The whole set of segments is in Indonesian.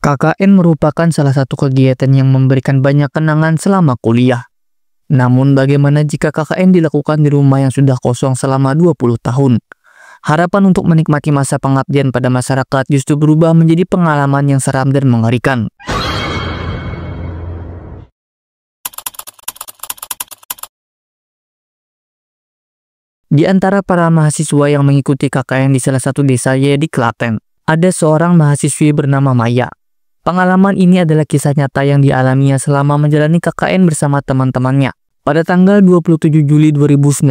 KKN merupakan salah satu kegiatan yang memberikan banyak kenangan selama kuliah. Namun bagaimana jika KKN dilakukan di rumah yang sudah kosong selama 20 tahun? Harapan untuk menikmati masa pengabdian pada masyarakat justru berubah menjadi pengalaman yang seram dan mengerikan. Di antara para mahasiswa yang mengikuti KKN di salah satu desa di Klaten, ada seorang mahasiswi bernama Maya. Pengalaman ini adalah kisah nyata yang dialaminya selama menjalani KKN bersama teman-temannya. Pada tanggal 27 Juli 2019,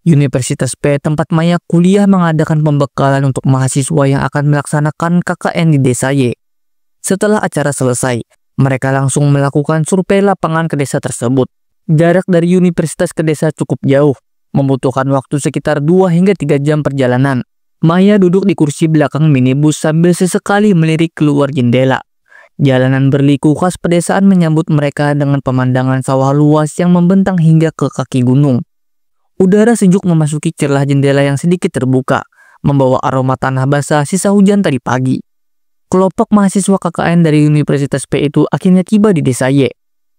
Universitas P tempat Maya kuliah mengadakan pembekalan untuk mahasiswa yang akan melaksanakan KKN di desa Y. Setelah acara selesai, mereka langsung melakukan survei lapangan ke desa tersebut. Jarak dari universitas ke desa cukup jauh, membutuhkan waktu sekitar 2 hingga 3 jam perjalanan. Maya duduk di kursi belakang minibus sambil sesekali melirik keluar jendela. Jalanan berliku khas pedesaan menyambut mereka dengan pemandangan sawah luas yang membentang hingga ke kaki gunung. Udara sejuk memasuki celah jendela yang sedikit terbuka, membawa aroma tanah basah sisa hujan tadi pagi. Kelompok mahasiswa KKN dari Universitas P itu akhirnya tiba di desa Y.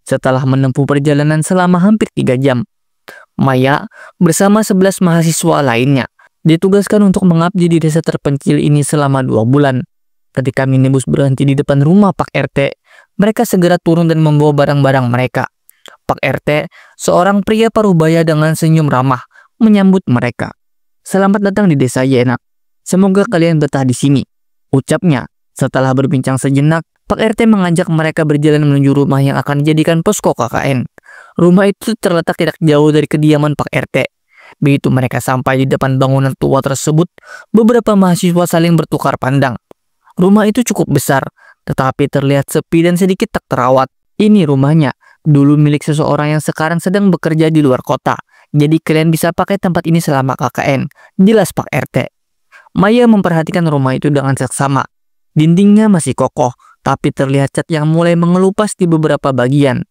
Setelah menempuh perjalanan selama hampir 3 jam, Maya bersama 11 mahasiswa lainnya ditugaskan untuk mengabdi di desa terpencil ini selama 2 bulan. Ketika minibus berhenti di depan rumah Pak RT, mereka segera turun dan membawa barang-barang mereka. Pak RT, seorang pria parubaya dengan senyum ramah, menyambut mereka. "Selamat datang di desa Yenak. Semoga kalian betah di sini," ucapnya. Setelah berbincang sejenak, Pak RT mengajak mereka berjalan menuju rumah yang akan dijadikan posko KKN. Rumah itu terletak tidak jauh dari kediaman Pak RT. Begitu mereka sampai di depan bangunan tua tersebut, beberapa mahasiswa saling bertukar pandang. Rumah itu cukup besar, tetapi terlihat sepi dan sedikit tak terawat. Ini rumahnya, dulu milik seseorang yang sekarang sedang bekerja di luar kota. Jadi kalian bisa pakai tempat ini selama KKN, jelas Pak RT. Maya memperhatikan rumah itu dengan seksama. Dindingnya masih kokoh, tapi terlihat cat yang mulai mengelupas di beberapa bagian.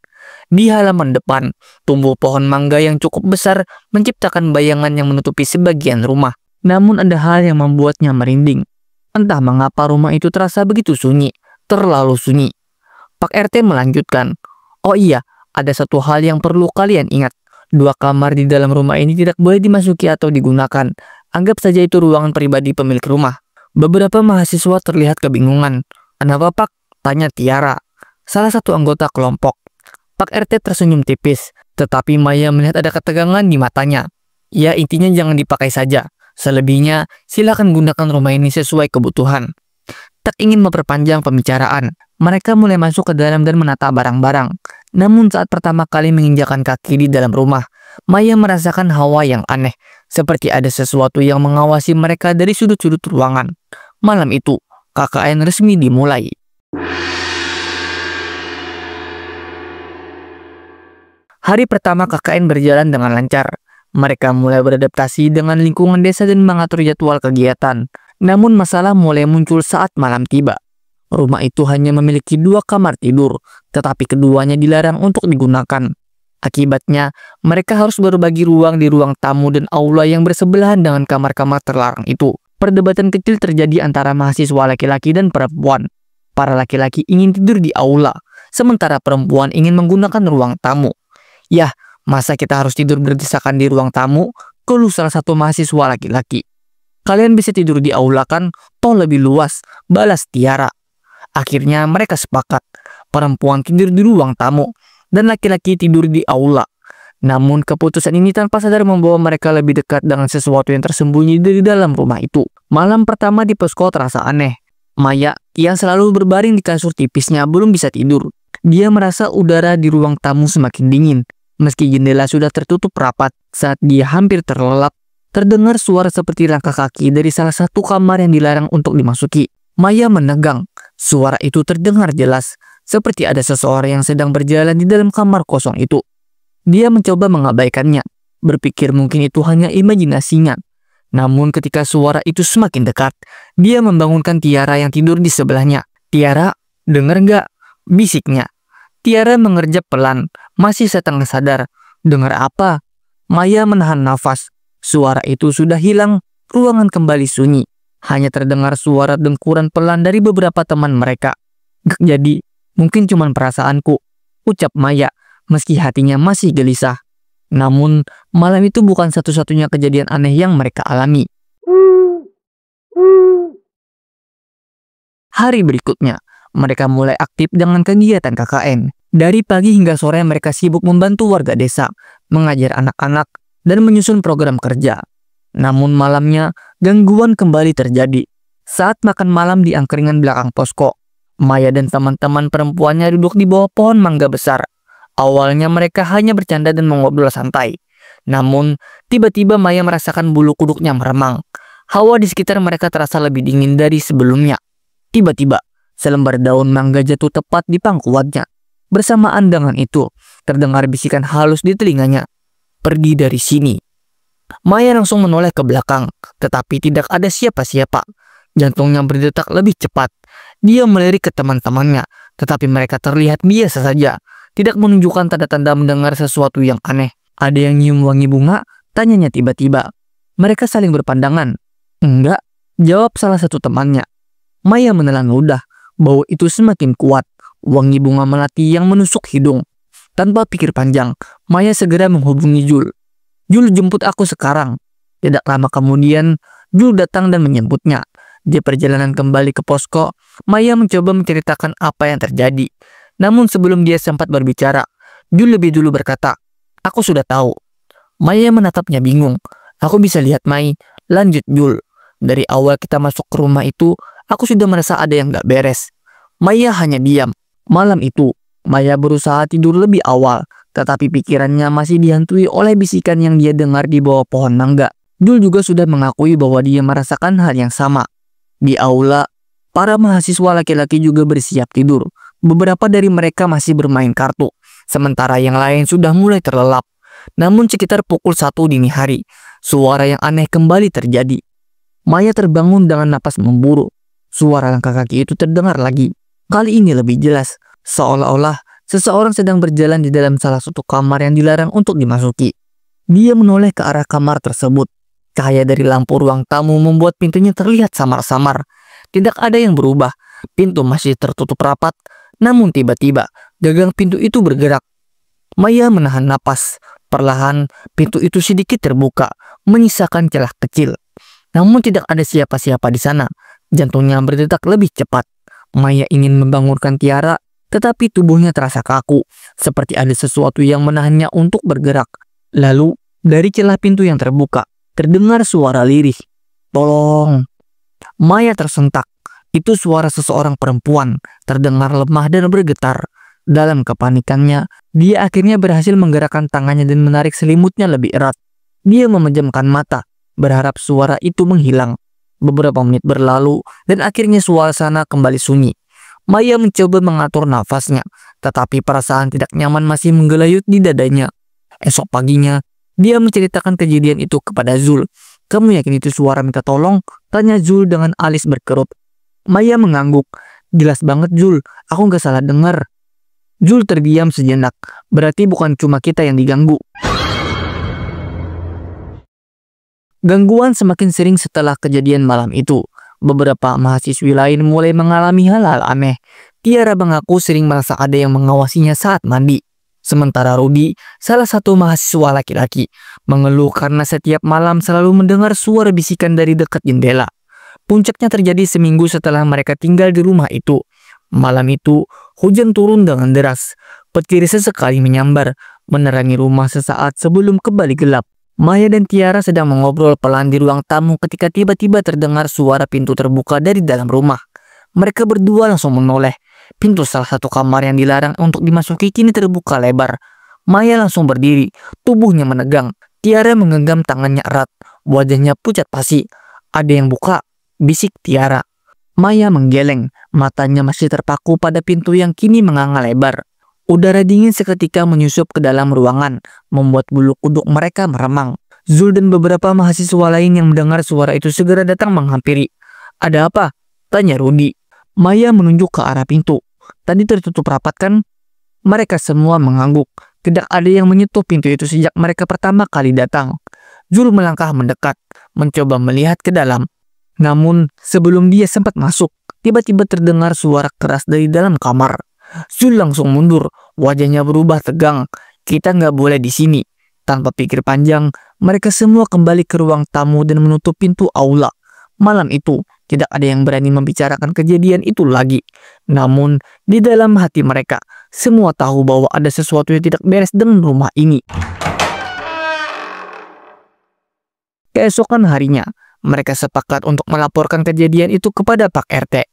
Di halaman depan, tumbuh pohon mangga yang cukup besar menciptakan bayangan yang menutupi sebagian rumah. Namun ada hal yang membuatnya merinding. Entah mengapa rumah itu terasa begitu sunyi, terlalu sunyi. Pak RT melanjutkan, "Oh iya, ada satu hal yang perlu kalian ingat. 2 kamar di dalam rumah ini tidak boleh dimasuki atau digunakan. Anggap saja itu ruangan pribadi pemilik rumah." Beberapa mahasiswa terlihat kebingungan. "Kenapa Pak?" tanya Tiara, salah satu anggota kelompok. Pak RT tersenyum tipis, tetapi Maya melihat ada ketegangan di matanya. "Ya, intinya jangan dipakai saja. Selebihnya, silakan gunakan rumah ini sesuai kebutuhan." Tak ingin memperpanjang pembicaraan, mereka mulai masuk ke dalam dan menata barang-barang. Namun saat pertama kali menginjakan kaki di dalam rumah, Maya merasakan hawa yang aneh, seperti ada sesuatu yang mengawasi mereka dari sudut-sudut ruangan. Malam itu, KKN resmi dimulai. Hari pertama KKN berjalan dengan lancar. Mereka mulai beradaptasi dengan lingkungan desa dan mengatur jadwal kegiatan. Namun masalah mulai muncul saat malam tiba. Rumah itu hanya memiliki 2 kamar tidur, tetapi keduanya dilarang untuk digunakan. Akibatnya, mereka harus berbagi ruang di ruang tamu dan aula yang bersebelahan dengan kamar-kamar terlarang itu. Perdebatan kecil terjadi antara mahasiswa laki-laki dan perempuan. Para laki-laki ingin tidur di aula, sementara perempuan ingin menggunakan ruang tamu. "Yah, masa kita harus tidur berdesakan di ruang tamu?" keluh salah satu mahasiswa laki-laki. "Kalian bisa tidur di aula kan? Toh lebih luas," balas Tiara. Akhirnya mereka sepakat. Perempuan tidur di ruang tamu, dan laki-laki tidur di aula. Namun keputusan ini tanpa sadar membawa mereka lebih dekat dengan sesuatu yang tersembunyi dari dalam rumah itu. Malam pertama di posko terasa aneh. Maya, yang selalu berbaring di kasur tipisnya, belum bisa tidur. Dia merasa udara di ruang tamu semakin dingin. Meski jendela sudah tertutup rapat, saat dia hampir terlelap, terdengar suara seperti langkah kaki dari salah satu kamar yang dilarang untuk dimasuki. Maya menegang. Suara itu terdengar jelas, seperti ada seseorang yang sedang berjalan di dalam kamar kosong itu. Dia mencoba mengabaikannya, berpikir mungkin itu hanya imajinasinya. Namun ketika suara itu semakin dekat, dia membangunkan Tiara yang tidur di sebelahnya. "Tiara, dengar nggak?" bisiknya. Tiara mengerjap pelan, masih setengah sadar. "Dengar apa?" Maya menahan nafas. Suara itu sudah hilang, ruangan kembali sunyi. Hanya terdengar suara dengkuran pelan dari beberapa teman mereka. Gak jadi, mungkin cuman perasaanku, ucap Maya, meski hatinya masih gelisah. Namun, malam itu bukan satu-satunya kejadian aneh yang mereka alami. Hari berikutnya, mereka mulai aktif dengan kegiatan KKN. Dari pagi hingga sore mereka sibuk membantu warga desa, mengajar anak-anak, dan menyusun program kerja. Namun malamnya, gangguan kembali terjadi. Saat makan malam di angkringan belakang posko, Maya dan teman-teman perempuannya duduk di bawah pohon mangga besar. Awalnya mereka hanya bercanda dan mengobrol santai. Namun, tiba-tiba Maya merasakan bulu kuduknya meremang. Hawa di sekitar mereka terasa lebih dingin dari sebelumnya. Tiba-tiba, selembar daun mangga jatuh tepat di pangkuannya. Bersamaan dengan itu, terdengar bisikan halus di telinganya. Pergi dari sini. Maya langsung menoleh ke belakang, tetapi tidak ada siapa-siapa. Jantungnya berdetak lebih cepat. Dia melirik ke teman-temannya, tetapi mereka terlihat biasa saja. Tidak menunjukkan tanda-tanda mendengar sesuatu yang aneh. Ada yang nyium wangi bunga? Tanyanya tiba-tiba. Mereka saling berpandangan. Enggak, jawab salah satu temannya. Maya menelan ludah. Bau itu semakin kuat. Wangi bunga melati yang menusuk hidung. Tanpa pikir panjang, Maya segera menghubungi Jul. Jul, jemput aku sekarang. Tidak lama kemudian, Jul datang dan menjemputnya. Di perjalanan kembali ke posko, Maya mencoba menceritakan apa yang terjadi. Namun sebelum dia sempat berbicara, Jul lebih dulu berkata, "Aku sudah tahu." Maya menatapnya bingung. "Aku bisa lihat, Mai," lanjut Jul. "Dari awal kita masuk ke rumah itu, aku sudah merasa ada yang gak beres." Maya hanya diam. Malam itu, Maya berusaha tidur lebih awal, tetapi pikirannya masih dihantui oleh bisikan yang dia dengar di bawah pohon mangga. Jul juga sudah mengakui bahwa dia merasakan hal yang sama. Di aula, para mahasiswa laki-laki juga bersiap tidur. Beberapa dari mereka masih bermain kartu, sementara yang lain sudah mulai terlelap. Namun sekitar pukul 1 dini hari, suara yang aneh kembali terjadi. Maya terbangun dengan napas memburu. Suara langkah kaki itu terdengar lagi. Kali ini lebih jelas, seolah-olah seseorang sedang berjalan di dalam salah satu kamar yang dilarang untuk dimasuki. Dia menoleh ke arah kamar tersebut. Cahaya dari lampu ruang tamu membuat pintunya terlihat samar-samar. Tidak ada yang berubah. Pintu masih tertutup rapat. Namun tiba-tiba, gagang pintu itu bergerak. Maya menahan napas. Perlahan, pintu itu sedikit terbuka, menyisakan celah kecil. Namun tidak ada siapa-siapa di sana. Jantungnya berdetak lebih cepat. Maya ingin membangunkan Tiara, tetapi tubuhnya terasa kaku, seperti ada sesuatu yang menahannya untuk bergerak. Lalu, dari celah pintu yang terbuka, terdengar suara lirih. "Tolong!" Maya tersentak. Itu suara seseorang perempuan, terdengar lemah dan bergetar. Dalam kepanikannya, dia akhirnya berhasil menggerakkan tangannya dan menarik selimutnya lebih erat. Dia memejamkan mata, berharap suara itu menghilang. Beberapa menit berlalu, dan akhirnya suasana kembali sunyi. Maya mencoba mengatur nafasnya, tetapi perasaan tidak nyaman masih menggelayut di dadanya. Esok paginya, dia menceritakan kejadian itu kepada Zul. "Kamu yakin itu suara minta tolong?" tanya Zul dengan alis berkerut. Maya mengangguk. "Jelas banget, Zul. Aku nggak salah dengar." Zul terdiam sejenak. "Berarti bukan cuma kita yang diganggu." Gangguan semakin sering setelah kejadian malam itu. Beberapa mahasiswi lain mulai mengalami hal-hal aneh. Tiara mengaku sering merasa ada yang mengawasinya saat mandi. Sementara Rudy, salah satu mahasiswa laki-laki, mengeluh karena setiap malam selalu mendengar suara bisikan dari dekat jendela. Puncaknya terjadi seminggu setelah mereka tinggal di rumah itu. Malam itu, hujan turun dengan deras. Petir sesekali menyambar, menerangi rumah sesaat sebelum kembali gelap. Maya dan Tiara sedang mengobrol pelan di ruang tamu ketika tiba-tiba terdengar suara pintu terbuka dari dalam rumah. Mereka berdua langsung menoleh. Pintu salah satu kamar yang dilarang untuk dimasuki kini terbuka lebar. Maya langsung berdiri, tubuhnya menegang. Tiara menggenggam tangannya erat, wajahnya pucat pasi. "Ada yang buka," bisik Tiara. Maya menggeleng, matanya masih terpaku pada pintu yang kini menganga lebar. Udara dingin seketika menyusup ke dalam ruangan, membuat bulu kuduk mereka meremang. Zul dan beberapa mahasiswa lain yang mendengar suara itu segera datang menghampiri. "Ada apa?" tanya Rudy. Maya menunjuk ke arah pintu. "Tadi tertutup rapat kan?" Mereka semua mengangguk. Tidak ada yang menyentuh pintu itu sejak mereka pertama kali datang. Zul melangkah mendekat, mencoba melihat ke dalam. Namun, sebelum dia sempat masuk, tiba-tiba terdengar suara keras dari dalam kamar. Zul langsung mundur, wajahnya berubah tegang. Kita nggak boleh di sini. Tanpa pikir panjang, mereka semua kembali ke ruang tamu dan menutup pintu aula. Malam itu, tidak ada yang berani membicarakan kejadian itu lagi. Namun, di dalam hati mereka, semua tahu bahwa ada sesuatu yang tidak beres dengan rumah ini. Keesokan harinya, mereka sepakat untuk melaporkan kejadian itu kepada Pak RT.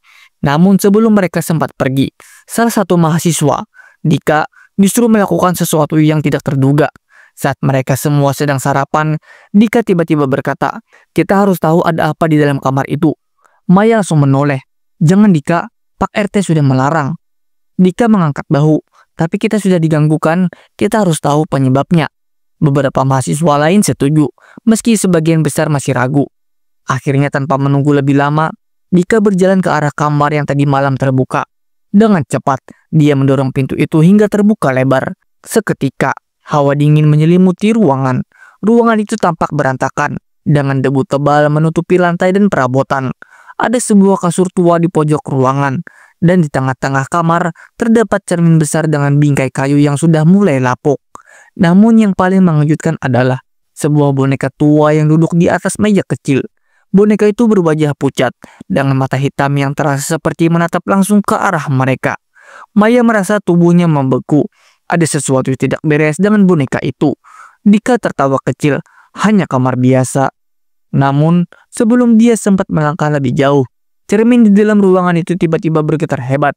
Namun sebelum mereka sempat pergi, salah satu mahasiswa, Dika, justru melakukan sesuatu yang tidak terduga. Saat mereka semua sedang sarapan, Dika tiba-tiba berkata, "Kita harus tahu ada apa di dalam kamar itu." Maya langsung menoleh. "Jangan Dika, Pak RT sudah melarang." Dika mengangkat bahu, "Tapi kita sudah diganggukan, kita harus tahu penyebabnya." Beberapa mahasiswa lain setuju, meski sebagian besar masih ragu. Akhirnya tanpa menunggu lebih lama, Dika berjalan ke arah kamar yang tadi malam terbuka. Dengan cepat, dia mendorong pintu itu hingga terbuka lebar. Seketika, hawa dingin menyelimuti ruangan. Ruangan itu tampak berantakan, dengan debu tebal menutupi lantai dan perabotan. Ada sebuah kasur tua di pojok ruangan, dan di tengah-tengah kamar terdapat cermin besar dengan bingkai kayu yang sudah mulai lapuk. Namun yang paling mengejutkan adalah sebuah boneka tua yang duduk di atas meja kecil. Boneka itu berwajah pucat, dengan mata hitam yang terasa seperti menatap langsung ke arah mereka. Maya merasa tubuhnya membeku. Ada sesuatu yang tidak beres dengan boneka itu. Dika tertawa kecil, hanya kamar biasa. Namun, sebelum dia sempat melangkah lebih jauh, cermin di dalam ruangan itu tiba-tiba bergetar hebat.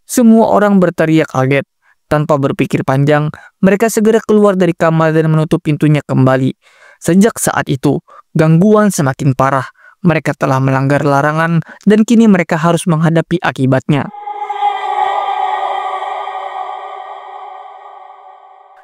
Semua orang berteriak kaget. Tanpa berpikir panjang, mereka segera keluar dari kamar dan menutup pintunya kembali. Sejak saat itu, gangguan semakin parah. Mereka telah melanggar larangan dan kini mereka harus menghadapi akibatnya.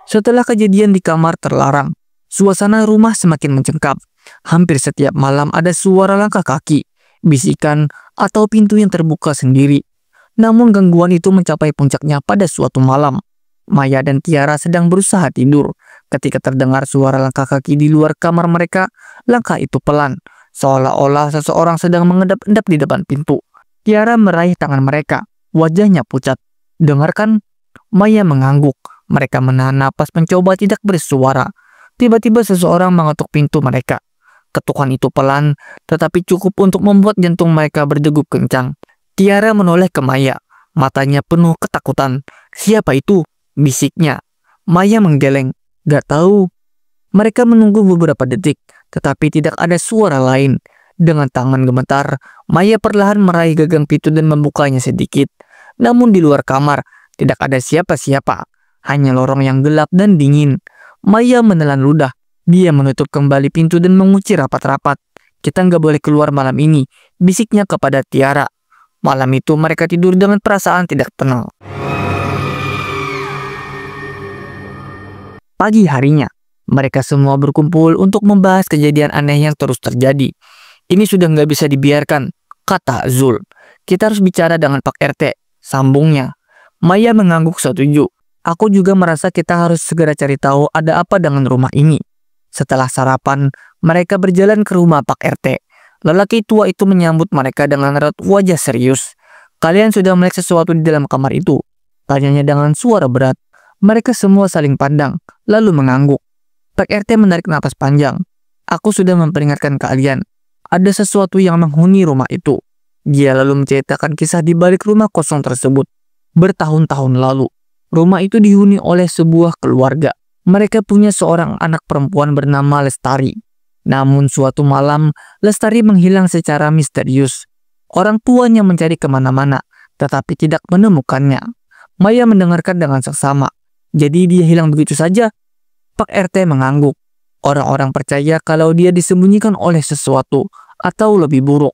Setelah kejadian di kamar terlarang, suasana rumah semakin mencekam. Hampir setiap malam ada suara langkah kaki, bisikan, atau pintu yang terbuka sendiri. Namun gangguan itu mencapai puncaknya pada suatu malam. Maya dan Tiara sedang berusaha tidur. Ketika terdengar suara langkah kaki di luar kamar mereka, langkah itu pelan, seolah-olah seseorang sedang mengendap-endap di depan pintu. Tiara meraih tangan mereka, wajahnya pucat. "Dengarkan?" Maya mengangguk. Mereka menahan napas mencoba tidak bersuara. Tiba-tiba seseorang mengetuk pintu mereka. Ketukan itu pelan, tetapi cukup untuk membuat jantung mereka berdegup kencang. Tiara menoleh ke Maya, matanya penuh ketakutan. "Siapa itu?" bisiknya. Maya menggeleng. "Gak tahu." Mereka menunggu beberapa detik, tetapi tidak ada suara lain. Dengan tangan gemetar, Maya perlahan meraih gagang pintu dan membukanya sedikit. Namun di luar kamar, tidak ada siapa-siapa. Hanya lorong yang gelap dan dingin. Maya menelan ludah. Dia menutup kembali pintu dan mengunci rapat-rapat. "Kita nggak boleh keluar malam ini," bisiknya kepada Tiara. Malam itu mereka tidur dengan perasaan tidak tenang. Pagi harinya, mereka semua berkumpul untuk membahas kejadian aneh yang terus terjadi. "Ini sudah nggak bisa dibiarkan," kata Zul. "Kita harus bicara dengan Pak RT," sambungnya. Maya mengangguk setuju. "Aku juga merasa kita harus segera cari tahu ada apa dengan rumah ini." Setelah sarapan, mereka berjalan ke rumah Pak RT. Lelaki tua itu menyambut mereka dengan raut wajah serius. "Kalian sudah melihat sesuatu di dalam kamar itu?" tanyanya dengan suara berat. Mereka semua saling pandang, lalu mengangguk. Pak RT menarik napas panjang. "Aku sudah memperingatkan kalian. Ada sesuatu yang menghuni rumah itu." Dia lalu menceritakan kisah di balik rumah kosong tersebut. Bertahun-tahun lalu, rumah itu dihuni oleh sebuah keluarga. Mereka punya seorang anak perempuan bernama Lestari. Namun suatu malam, Lestari menghilang secara misterius. Orang tuanya mencari kemana-mana, tetapi tidak menemukannya. Maya mendengarkan dengan seksama. "Jadi dia hilang begitu saja?" Pak RT mengangguk. Orang-orang percaya kalau dia disembunyikan oleh sesuatu, atau lebih buruk,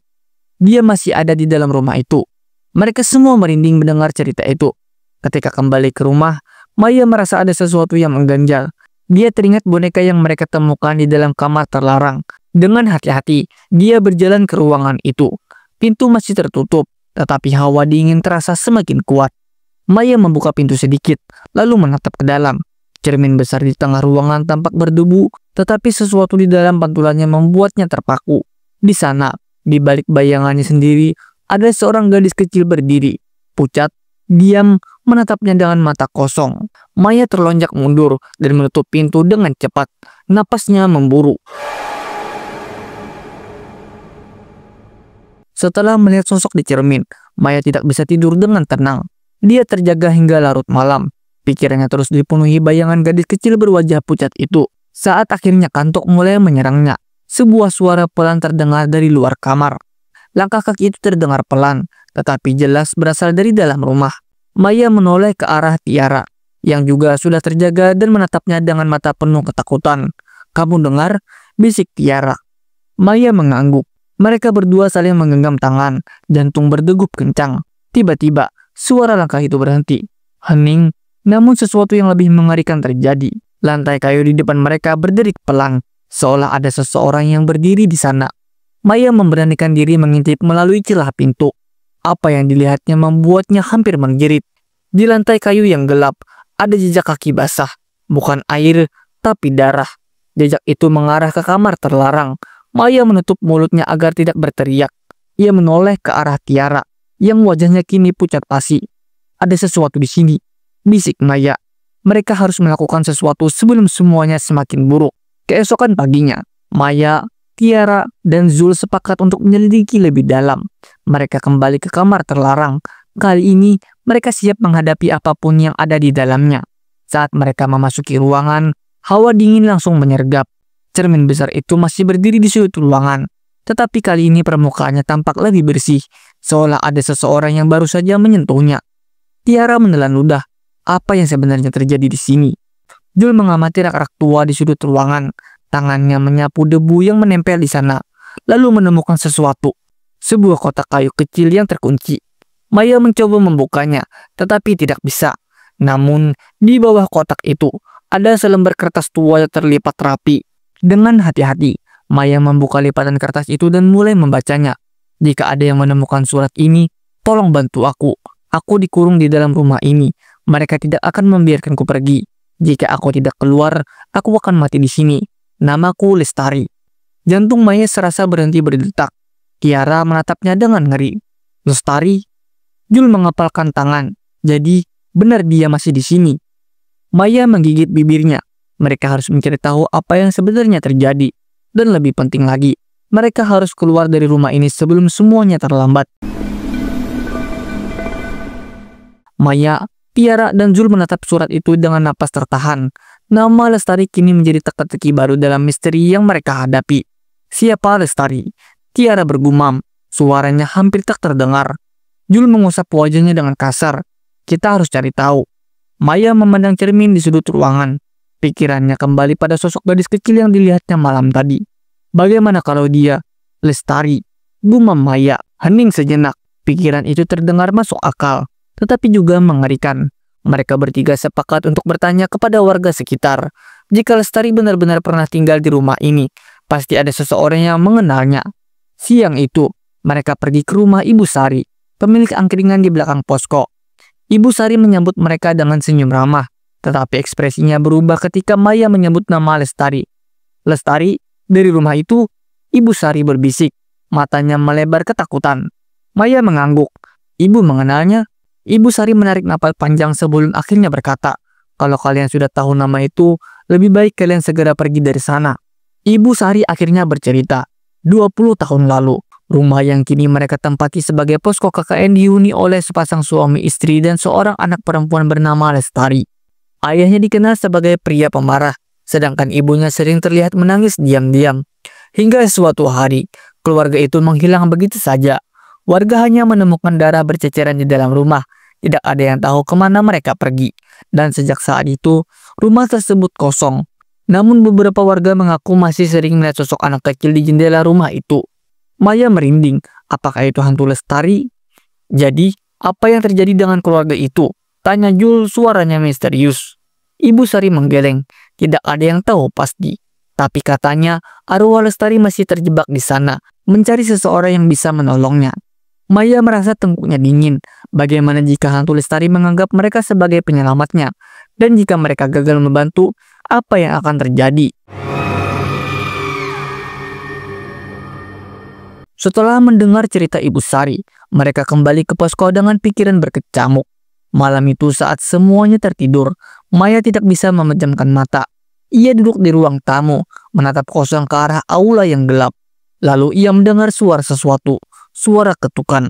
dia masih ada di dalam rumah itu. Mereka semua merinding mendengar cerita itu. Ketika kembali ke rumah, Maya merasa ada sesuatu yang mengganjal. Dia teringat boneka yang mereka temukan di dalam kamar terlarang. Dengan hati-hati, dia berjalan ke ruangan itu. Pintu masih tertutup, tetapi hawa dingin terasa semakin kuat. Maya membuka pintu sedikit, lalu menatap ke dalam. Cermin besar di tengah ruangan tampak berdebu, tetapi sesuatu di dalam pantulannya membuatnya terpaku. Di sana, di balik bayangannya sendiri, Ada seorang gadis kecil berdiri, pucat, diam, menatapnya dengan mata kosong. Maya terlonjak mundur dan menutup pintu dengan cepat. Napasnya memburu. Setelah melihat sosok di cermin, Maya tidak bisa tidur dengan tenang. Dia terjaga hingga larut malam. Pikirannya terus dipenuhi bayangan gadis kecil berwajah pucat itu. Saat akhirnya kantuk mulai menyerangnya, sebuah suara pelan terdengar dari luar kamar. Langkah kaki itu terdengar pelan, tetapi jelas berasal dari dalam rumah. Maya menoleh ke arah Tiara, yang juga sudah terjaga dan menatapnya dengan mata penuh ketakutan. "Kamu dengar?" bisik Tiara. Maya mengangguk. Mereka berdua saling menggenggam tangan, jantung berdegup kencang. Tiba-tiba, suara langkah itu berhenti. Hening, namun sesuatu yang lebih mengerikan terjadi. Lantai kayu di depan mereka berderik pelan, seolah ada seseorang yang berdiri di sana. Maya memberanikan diri mengintip melalui celah pintu. Apa yang dilihatnya membuatnya hampir menjerit. Di lantai kayu yang gelap, ada jejak kaki basah. Bukan air, tapi darah. Jejak itu mengarah ke kamar terlarang. Maya menutup mulutnya agar tidak berteriak. Ia menoleh ke arah Tiara, yang wajahnya kini pucat pasi. "Ada sesuatu di sini," bisik Maya. Mereka harus melakukan sesuatu sebelum semuanya semakin buruk. Keesokan paginya, Maya, Tiara, dan Zul sepakat untuk menyelidiki lebih dalam. Mereka kembali ke kamar terlarang. Kali ini, mereka siap menghadapi apapun yang ada di dalamnya. Saat mereka memasuki ruangan, hawa dingin langsung menyergap. Cermin besar itu masih berdiri di sudut ruangan. Tetapi kali ini permukaannya tampak lebih bersih, seolah ada seseorang yang baru saja menyentuhnya. Tiara menelan ludah. Apa yang sebenarnya terjadi di sini? Zul mengamati rak-rak tua di sudut ruangan. Tangannya menyapu debu yang menempel di sana, lalu menemukan sesuatu. Sebuah kotak kayu kecil yang terkunci. Maya mencoba membukanya, tetapi tidak bisa. Namun, di bawah kotak itu, ada selembar kertas tua yang terlipat rapi. Dengan hati-hati, Maya membuka lipatan kertas itu dan mulai membacanya. "Jika ada yang menemukan surat ini, tolong bantu aku. Aku dikurung di dalam rumah ini. Mereka tidak akan membiarkanku pergi. Jika aku tidak keluar, aku akan mati di sini. Namaku Lestari." Jantung Maya serasa berhenti berdetak. Tiara menatapnya dengan ngeri. "Lestari?" Zul mengepalkan tangan. Jadi, benar dia masih di sini. Maya menggigit bibirnya. Mereka harus mencari tahu apa yang sebenarnya terjadi. Dan lebih penting lagi, mereka harus keluar dari rumah ini sebelum semuanya terlambat. Maya, Tiara, dan Zul menatap surat itu dengan napas tertahan. Nama Lestari kini menjadi teka-teki baru dalam misteri yang mereka hadapi. "Siapa Lestari?" Tiara bergumam. Suaranya hampir tak terdengar. Zul mengusap wajahnya dengan kasar. "Kita harus cari tahu." Maya memandang cermin di sudut ruangan. Pikirannya kembali pada sosok gadis kecil yang dilihatnya malam tadi. Bagaimana kalau dia Lestari? Gumam Maya. Hening sejenak. Pikiran itu terdengar masuk akal, tetapi juga mengerikan. Mereka bertiga sepakat untuk bertanya kepada warga sekitar. Jika Lestari benar-benar pernah tinggal di rumah ini, pasti ada seseorang yang mengenalnya. Siang itu, mereka pergi ke rumah Ibu Sari, pemilik angkringan di belakang posko. Ibu Sari menyambut mereka dengan senyum ramah, tetapi ekspresinya berubah ketika Maya menyebut nama Lestari. "Lestari, dari rumah itu?" Ibu Sari berbisik, matanya melebar ketakutan. Maya mengangguk. "Ibu mengenalnya?" Ibu Sari menarik napas panjang sebelum akhirnya berkata, "Kalau kalian sudah tahu nama itu, lebih baik kalian segera pergi dari sana." Ibu Sari akhirnya bercerita. 20 tahun lalu, rumah yang kini mereka tempati sebagai posko KKN dihuni oleh sepasang suami istri dan seorang anak perempuan bernama Lestari. Ayahnya dikenal sebagai pria pemarah, sedangkan ibunya sering terlihat menangis diam-diam. Hingga suatu hari, keluarga itu menghilang begitu saja. Warga hanya menemukan darah berceceran di dalam rumah. Tidak ada yang tahu kemana mereka pergi. Dan sejak saat itu, rumah tersebut kosong. Namun beberapa warga mengaku masih sering melihat sosok anak kecil di jendela rumah itu. Maya merinding. Apakah itu hantu Lestari? Jadi, apa yang terjadi dengan keluarga itu? Tanya Zul, suaranya misterius. Ibu Sari menggeleng. Tidak ada yang tahu pasti. Tapi katanya, arwah Lestari masih terjebak di sana, mencari seseorang yang bisa menolongnya. Maya merasa tengkuknya dingin. Bagaimana jika hantu Lestari menganggap mereka sebagai penyelamatnya? Dan jika mereka gagal membantu, apa yang akan terjadi? Setelah mendengar cerita Ibu Sari, mereka kembali ke posko dengan pikiran berkecamuk. Malam itu saat semuanya tertidur, Maya tidak bisa memejamkan mata. Ia duduk di ruang tamu, menatap kosong ke arah aula yang gelap. Lalu ia mendengar suara sesuatu, suara ketukan.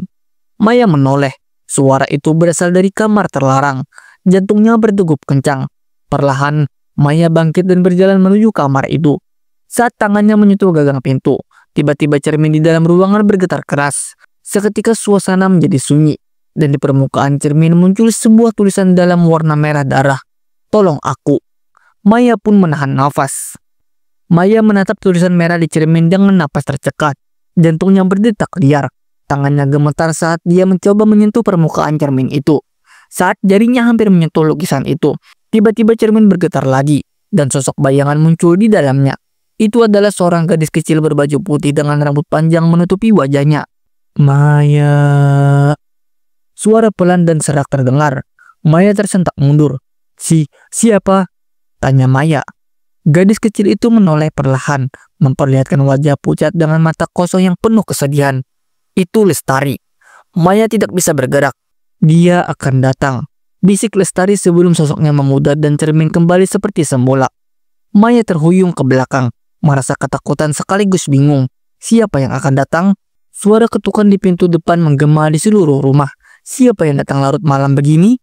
Maya menoleh. Suara itu berasal dari kamar terlarang. Jantungnya berdegup kencang. Perlahan, Maya bangkit dan berjalan menuju kamar itu. Saat tangannya menyentuh gagang pintu, tiba-tiba cermin di dalam ruangan bergetar keras. Seketika suasana menjadi sunyi, dan di permukaan cermin muncul sebuah tulisan dalam warna merah darah. "Tolong aku." Maya pun menahan nafas. Maya menatap tulisan merah di cermin dengan napas tercekat. Jantungnya berdetak liar. Tangannya gemetar saat dia mencoba menyentuh permukaan cermin itu. Saat jarinya hampir menyentuh lukisan itu, tiba-tiba cermin bergetar lagi, dan sosok bayangan muncul di dalamnya. Itu adalah seorang gadis kecil berbaju putih dengan rambut panjang menutupi wajahnya. "Maya." Suara pelan dan serak terdengar. Maya tersentak mundur. Siapa?" tanya Maya. Gadis kecil itu menoleh perlahan, memperlihatkan wajah pucat dengan mata kosong yang penuh kesedihan. "Itu Lestari." Maya tidak bisa bergerak. "Dia akan datang," bisik Lestari sebelum sosoknya memudar dan cermin kembali seperti semula. Maya terhuyung ke belakang, merasa ketakutan sekaligus bingung. Siapa yang akan datang? Suara ketukan di pintu depan menggema di seluruh rumah. Siapa yang datang larut malam begini?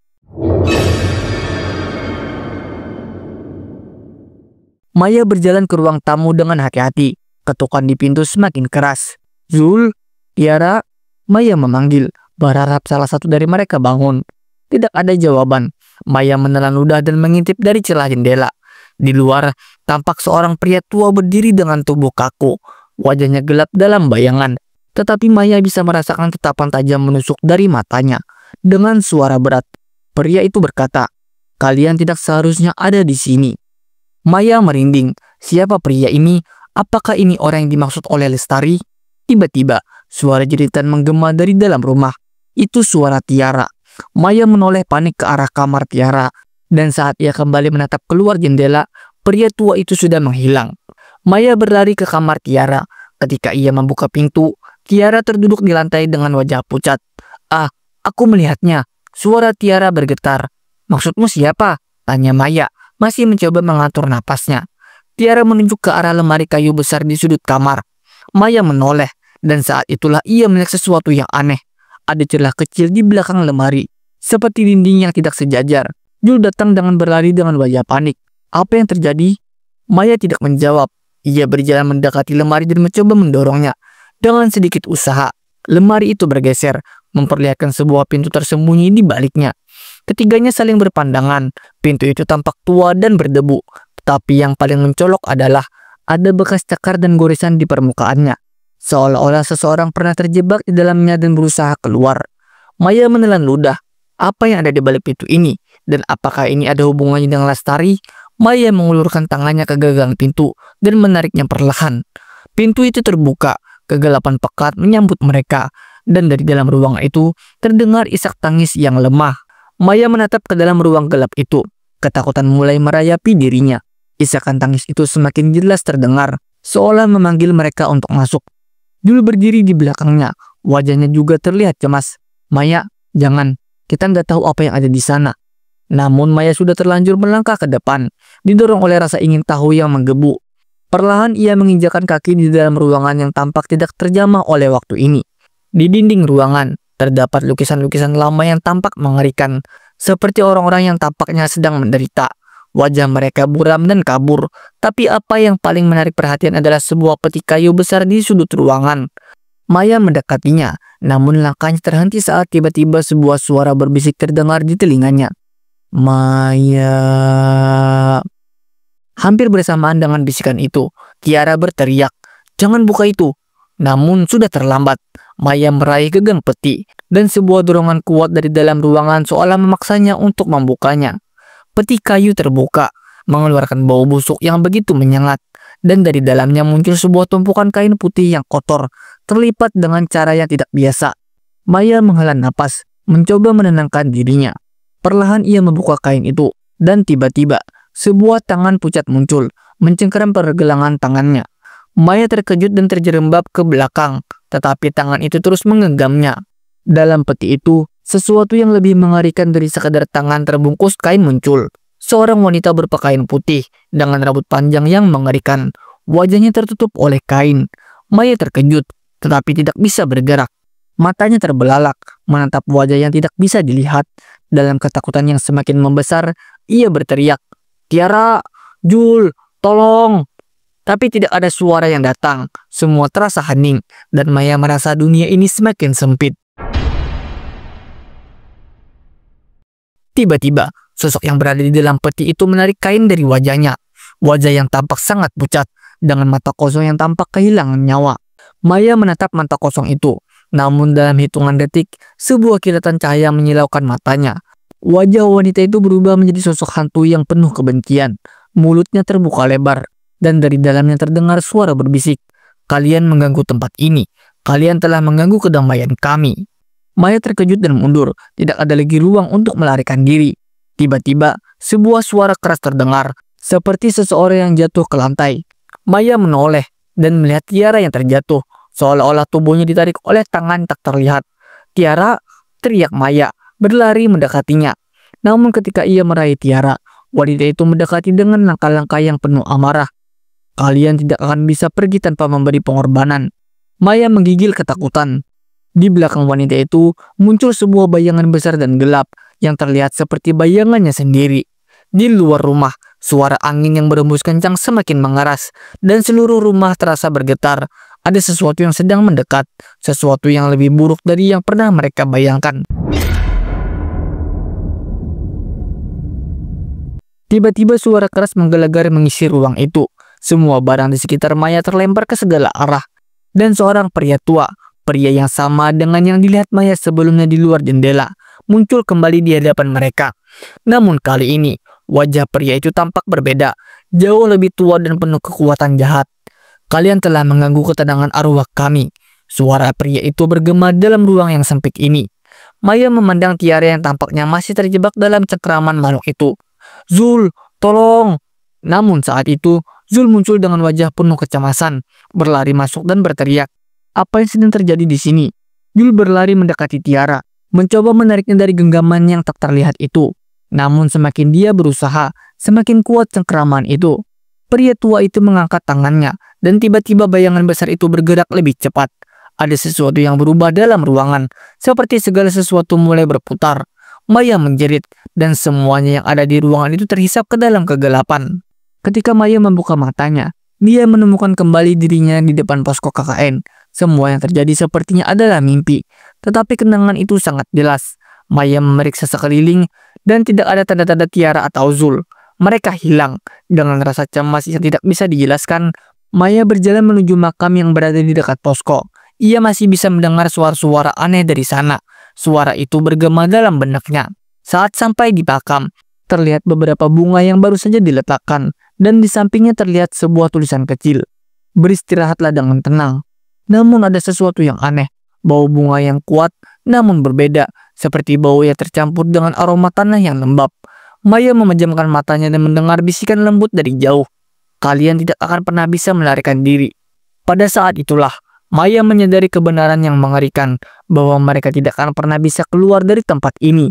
Maya berjalan ke ruang tamu dengan hati-hati. Ketukan di pintu semakin keras. "Zul, Tiara," Maya memanggil, berharap salah satu dari mereka bangun. Tidak ada jawaban. Maya menelan ludah dan mengintip dari celah jendela. Di luar, tampak seorang pria tua berdiri dengan tubuh kaku. Wajahnya gelap dalam bayangan. Tetapi Maya bisa merasakan tatapan tajam menusuk dari matanya. Dengan suara berat, pria itu berkata, "Kalian tidak seharusnya ada di sini." Maya merinding. Siapa pria ini? Apakah ini orang yang dimaksud oleh Lestari? Tiba-tiba, suara jeritan menggema dari dalam rumah. Itu suara Tiara. Maya menoleh panik ke arah kamar Tiara. Dan saat ia kembali menatap keluar jendela, pria tua itu sudah menghilang. Maya berlari ke kamar Tiara. Ketika ia membuka pintu, Tiara terduduk di lantai dengan wajah pucat. "Ah, aku melihatnya." Suara Tiara bergetar. "Maksudmu siapa?" tanya Maya, masih mencoba mengatur napasnya. Tiara menunjuk ke arah lemari kayu besar di sudut kamar. Maya menoleh, dan saat itulah ia melihat sesuatu yang aneh. Ada celah kecil di belakang lemari, seperti dinding yang tidak sejajar. Jul datang dengan berlari dengan wajah panik. "Apa yang terjadi?" Maya tidak menjawab. Ia berjalan mendekati lemari dan mencoba mendorongnya. Dengan sedikit usaha, lemari itu bergeser, memperlihatkan sebuah pintu tersembunyi di baliknya. Ketiganya saling berpandangan. Pintu itu tampak tua dan berdebu. Tapi yang paling mencolok adalah ada bekas cakar dan goresan di permukaannya. Seolah-olah seseorang pernah terjebak di dalamnya dan berusaha keluar. Maya menelan ludah. Apa yang ada di balik pintu ini? Dan apakah ini ada hubungannya dengan Lestari? Maya mengulurkan tangannya ke gagang pintu dan menariknya perlahan. Pintu itu terbuka. Kegelapan pekat menyambut mereka. Dan dari dalam ruangan itu terdengar isak tangis yang lemah. Maya menatap ke dalam ruang gelap itu. Ketakutan mulai merayapi dirinya. Isakan tangis itu semakin jelas terdengar, seolah memanggil mereka untuk masuk. Jul berdiri di belakangnya. Wajahnya juga terlihat cemas. "Maya, jangan. Kita nggak tahu apa yang ada di sana." Namun Maya sudah terlanjur melangkah ke depan, didorong oleh rasa ingin tahu yang menggebu. Perlahan ia menginjakan kaki di dalam ruangan yang tampak tidak terjamah oleh waktu ini. Di dinding ruangan, terdapat lukisan-lukisan lama yang tampak mengerikan, seperti orang-orang yang tampaknya sedang menderita. Wajah mereka buram dan kabur, tapi apa yang paling menarik perhatian adalah sebuah peti kayu besar di sudut ruangan. Maya mendekatinya, namun langkahnya terhenti saat tiba-tiba sebuah suara berbisik terdengar di telinganya. "Maya." Hampir bersamaan dengan bisikan itu, Tiara berteriak, "Jangan buka itu!" Namun sudah terlambat. Maya meraih gagang peti, dan sebuah dorongan kuat dari dalam ruangan seolah memaksanya untuk membukanya. Peti kayu terbuka, mengeluarkan bau busuk yang begitu menyengat, dan dari dalamnya muncul sebuah tumpukan kain putih yang kotor, terlipat dengan cara yang tidak biasa. Maya menghela napas, mencoba menenangkan dirinya. Perlahan ia membuka kain itu, dan tiba-tiba sebuah tangan pucat muncul, mencengkeram pergelangan tangannya. Maya terkejut dan terjerembab ke belakang, tetapi tangan itu terus menggenggamnya. Dalam peti itu, sesuatu yang lebih mengerikan dari sekadar tangan terbungkus kain muncul. Seorang wanita berpakaian putih dengan rambut panjang yang mengerikan. Wajahnya tertutup oleh kain. Maya terkejut, tetapi tidak bisa bergerak. Matanya terbelalak, menatap wajah yang tidak bisa dilihat. Dalam ketakutan yang semakin membesar, ia berteriak, "Tiara, Jul, tolong!" Tapi tidak ada suara yang datang. Semua terasa hening, dan Maya merasa dunia ini semakin sempit. Tiba-tiba, sosok yang berada di dalam peti itu menarik kain dari wajahnya. Wajah yang tampak sangat pucat, dengan mata kosong yang tampak kehilangan nyawa. Maya menatap mata kosong itu, namun dalam hitungan detik, sebuah kilatan cahaya menyilaukan matanya. Wajah wanita itu berubah menjadi sosok hantu yang penuh kebencian. Mulutnya terbuka lebar, dan dari dalamnya terdengar suara berbisik, "Kalian mengganggu tempat ini. Kalian telah mengganggu kedamaian kami." Maya terkejut dan mundur. Tidak ada lagi ruang untuk melarikan diri. Tiba-tiba, sebuah suara keras terdengar, seperti seseorang yang jatuh ke lantai. Maya menoleh dan melihat Tiara yang terjatuh, seolah-olah tubuhnya ditarik oleh tangan tak terlihat. "Tiara!" teriak Maya, berlari mendekatinya. Namun ketika ia meraih Tiara, wanita itu mendekati dengan langkah-langkah yang penuh amarah. "Kalian tidak akan bisa pergi tanpa memberi pengorbanan." Maya menggigil ketakutan. Di belakang wanita itu muncul sebuah bayangan besar dan gelap yang terlihat seperti bayangannya sendiri. Di luar rumah, suara angin yang berembus kencang semakin mengeras dan seluruh rumah terasa bergetar. Ada sesuatu yang sedang mendekat, sesuatu yang lebih buruk dari yang pernah mereka bayangkan. Tiba-tiba suara keras menggelegar mengisi ruang itu. Semua barang di sekitar Maya terlempar ke segala arah. Dan seorang pria tua, pria yang sama dengan yang dilihat Maya sebelumnya di luar jendela, muncul kembali di hadapan mereka. Namun kali ini, wajah pria itu tampak berbeda, jauh lebih tua dan penuh kekuatan jahat. "Kalian telah mengganggu ketenangan arwah kami." Suara pria itu bergema dalam ruang yang sempit ini. Maya memandang Tiara yang tampaknya masih terjebak dalam cengkraman makhluk itu. "Zul, tolong!" Namun saat itu, Zul muncul dengan wajah penuh kecemasan, berlari masuk dan berteriak, "Apa yang sedang terjadi di sini?" Zul berlari mendekati Tiara, mencoba menariknya dari genggaman yang tak terlihat itu. Namun semakin dia berusaha, semakin kuat cengkraman itu. Pria tua itu mengangkat tangannya, dan tiba-tiba bayangan besar itu bergerak lebih cepat. Ada sesuatu yang berubah dalam ruangan, seperti segala sesuatu mulai berputar. Maya menjerit, dan semuanya yang ada di ruangan itu terhisap ke dalam kegelapan. Ketika Maya membuka matanya, dia menemukan kembali dirinya di depan posko KKN. Semua yang terjadi sepertinya adalah mimpi, tetapi kenangan itu sangat jelas. Maya memeriksa sekeliling, dan tidak ada tanda-tanda Tiara atau Zul. Mereka hilang. Dengan rasa cemas yang tidak bisa dijelaskan, Maya berjalan menuju makam yang berada di dekat posko. Ia masih bisa mendengar suara-suara aneh dari sana. Suara itu bergema dalam benaknya. Saat sampai di makam, terlihat beberapa bunga yang baru saja diletakkan, dan di sampingnya terlihat sebuah tulisan kecil, "Beristirahatlah dengan tenang." Namun ada sesuatu yang aneh, bau bunga yang kuat namun berbeda, seperti bau yang tercampur dengan aroma tanah yang lembab. Maya memejamkan matanya dan mendengar bisikan lembut dari jauh, "Kalian tidak akan pernah bisa melarikan diri." Pada saat itulah, Maya menyadari kebenaran yang mengerikan, bahwa mereka tidak akan pernah bisa keluar dari tempat ini.